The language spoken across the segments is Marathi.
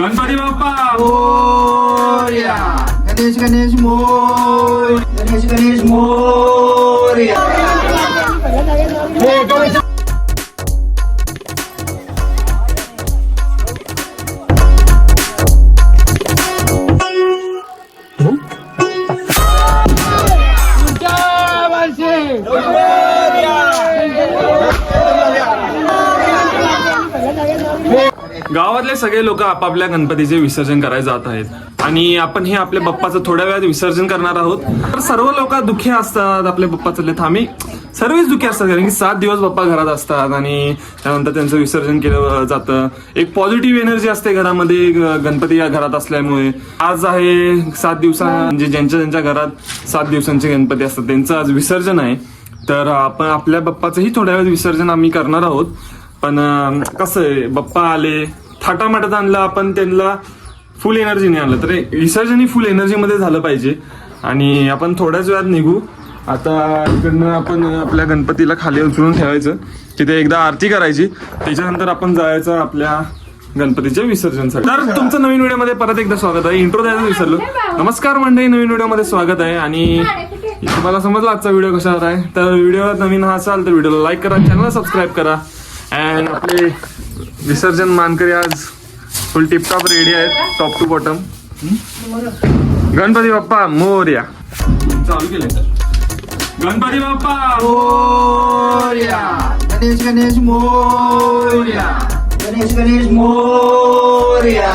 गणपती बाप्पा मोरया. गणेश गणेश मोर. गणेश गणेश मोरया. गावातले सगळे लोक आपापल्या गणपतीचे विसर्जन करायला जात आहेत आणि आपण हे आपल्या बाप्पाचं थोड्या वेळात विसर्जन करणार आहोत. तर सर्व लोक दुःखी असतात आपल्या बाप्पाचं आम्ही सर्वच दुःखी असतात कारण की 7 दिवस बाप्पा घरात असतात आणि त्यानंतर त्यांचं विसर्जन केलं जातं. एक पॉझिटिव्ह एनर्जी असते घरामध्ये गणपती या घरात असल्यामुळे. आज आहे 7 दिवसा म्हणजे ज्यांच्या घरात 7 दिवसांचे गणपती असतात त्यांचं आज विसर्जन आहे. तर आपण आपल्या बाप्पाचंही थोड्या वेळात विसर्जन आम्ही करणार आहोत. पण कसं आहे बाप्पा आले थाटामाटात आणलं आपण त्यांना फुल एनर्जीने आणलं तर विसर्जन ही फुल एनर्जीमध्ये झालं पाहिजे आणि आपण थोड्याच वेळात निघू. आता इकडनं आपण आपल्या गणपतीला खाली उचलून ठेवायचं तिथे एकदा आरती करायची त्याच्यानंतर आपण जायचं आपल्या गणपतीच्या विसर्जनसाठी. तर तुमचं नवीन व्हिडिओमध्ये परत एकदा स्वागत आहे. इंट्रो द्यायचं विसरलो. नमस्कार मंडळी, नवीन व्हिडिओमध्ये स्वागत आहे आणि तुम्हाला समजला आजचा व्हिडिओ कशावर आहे. तर व्हिडिओ नवीन असाल तर व्हिडिओला लाईक करा, चॅनलला सबस्क्राईब करा. अँड आपले विसर्जन मानकरी आज फुल टिपटॉप रेडी आहेत top to bottom. Ganpati Bappa Morya. चालू केलंय तर गणपती बाप्पा मोरया. गणेश गणेश मोरया. गणेश गणेश मोरया.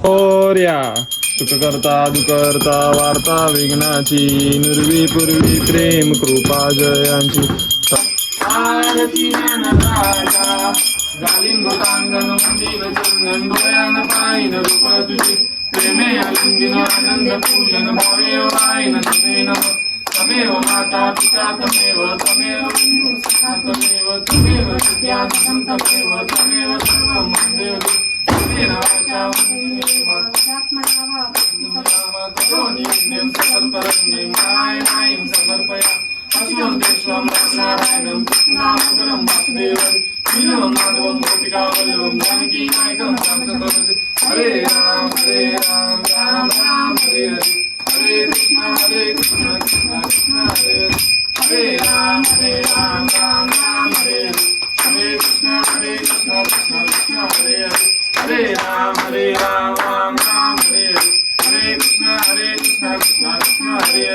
मोरया. सुख करता दुकरता वार्ता विघ्नाची निर्वी पूर्वी प्रेम कृपा जयांची. आरती ज्ञानराजा जालिंग तांगण मंदिर चंदन डोळ्यान पाहिन रूप तुझे प्रेमे आलिंगन आनंद पूजन भावे वायन तमेव तमेव माता पिता तमेव तमेव तमेव तमेव विद्या तमेव तमेव सर्व मंदिर हरे राम राम राम हरे हरे हरे कृष्ण कृष्ण कृष्ण हरे हरे राम राम राम हरे हरे कृष्ण कृष्ण कृष्ण हरे हरे हरे राम राम हरे हरे कृष्ण कृष्ण कृष्ण हरे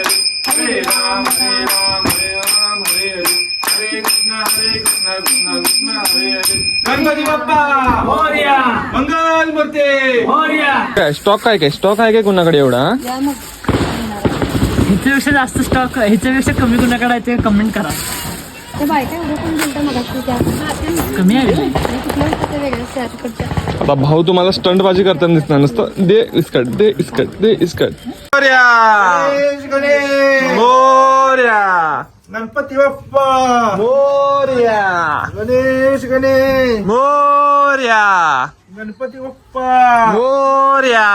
हरे राम राम हरे हरे कृष्ण कृष्ण कृष्ण हरे हरे. गणपती बाप्पा मोरया. मंगल मूर्ती मोरया. काय स्टॉक काय स्टॉक आहे काय कुणाकडे एवढा? ह्याच्यापेक्षा जास्त स्टॉक ह्याच्यापेक्षा कमी कुणाकडे आहे ते कमेंट करा. कमी आहे आता भाऊ तुम्हाला स्टंटबाजी करताना दिसणार नसतं. दे इस्कट दे इस्कट दे इस्कट. मोरया. गणेश गणेश मोरया. गणपती बाप्पा मोरया. गणेश गणेश मोरया. गणपती बाप्पा मोरया.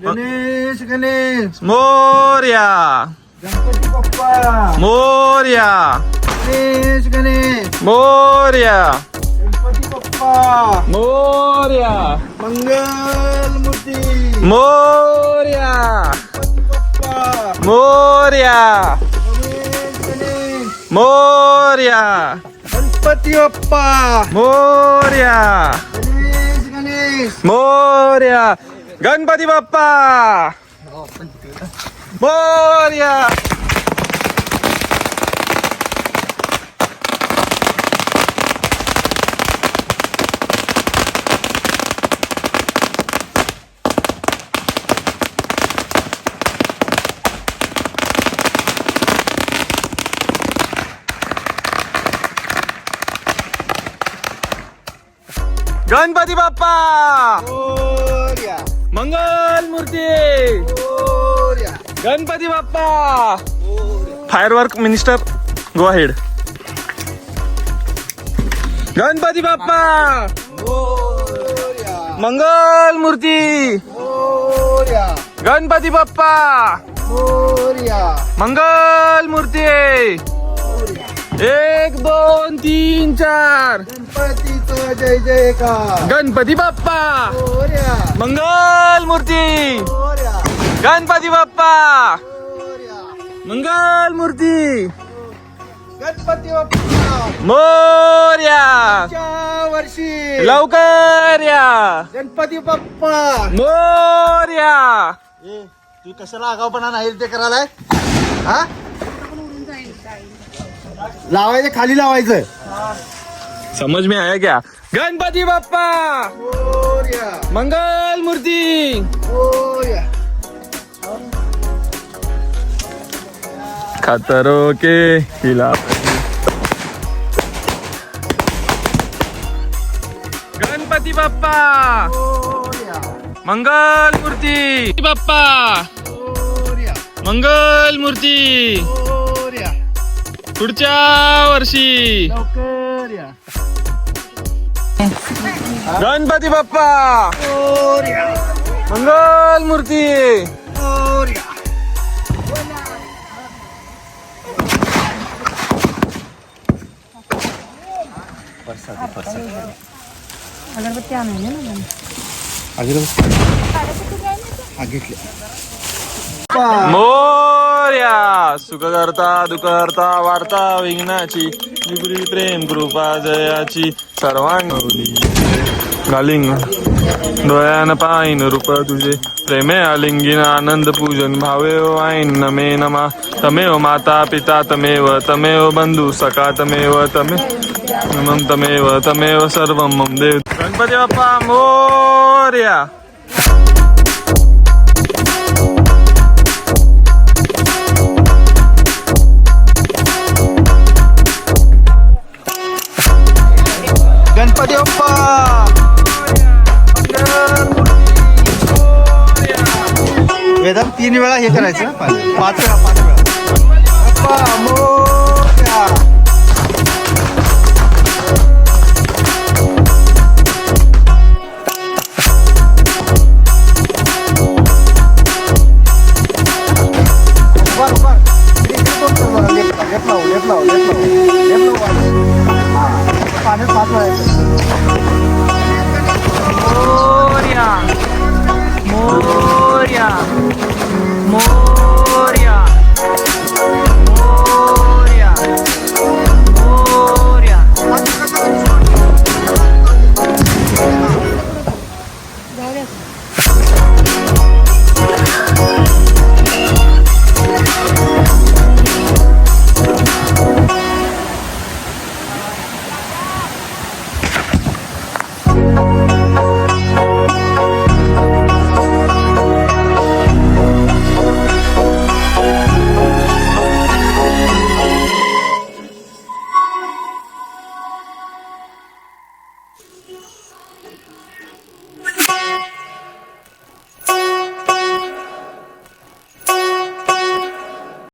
गणेश गणेश मोरया. गणपती बाप्पा मोरया. गणेश गणेश मोरया. गणपती बाप्पा मोरया. मंगल मूर्ती मोरया. गणपती बाप्पा मोरया. गणेश गणेश मोरया. गणपती बाप्पा मोरया. गणेश गणेश मोरया. गणपती बाप्पा मोरया. गणपती बाप्पा मोरया मंगल मूर्ती. Morya Ganpati Bappa. Firework minister go ahead. Ganpati Bappa Morya मंगल मूर्ती. मोरया गणपती बाप्पा मोरया मंगल मूर्ती. मोरया 1 2 3 4 गणपतीचं जय जयकार. गणपती बाप्पा मोरया. मंगल मूर्ती. मोरया. गणपती बाप्पा मोरया. मंगल मूर्ती. गणपती बाप्पा मोरया. पुढच्या वर्षी लवकर या. गणपती बाप्पा. मोरया. ए तू कशाला आगावपणा नाही ते करायलाय हा लावायचं खाली लावायचं. समझ में आया क्या? गणपती बाप्पा मोरया. मंगल मूर्ती. मोरया. खतरों के खिलाफ. गणपती बाप्पा मोरया. मंगल मूर्ती. बाप्पा मोरया. मंगल मूर्ती. मोरया. पुढच्या वर्षी. लवकर या. गणपती बाप्पा मोरया. मंगल मूर्ती. मोरया. अगरबत्ती आणून ना मोरया. सुख करता दुःख करता वार्ता विघ्नाची विपुली प्रेम कृपा जयाची सर्वांगी घालिंग डोळ्यान पाईन रूप तुझे प्रेमे आलिंगीन आनंद पूजन भावेव आईन नमे नमा तमेव माता पिता तमेव बंधू सखा तमेव तमेव सर्व मम देव. गणपती बाप्पा मोरया. गणपती बाप्पा. वेदांत 3 वेळा हे करायचं ना 5 वेळा बाप्पा मोरया. लेप लाव. पाण्यात 5 वेळा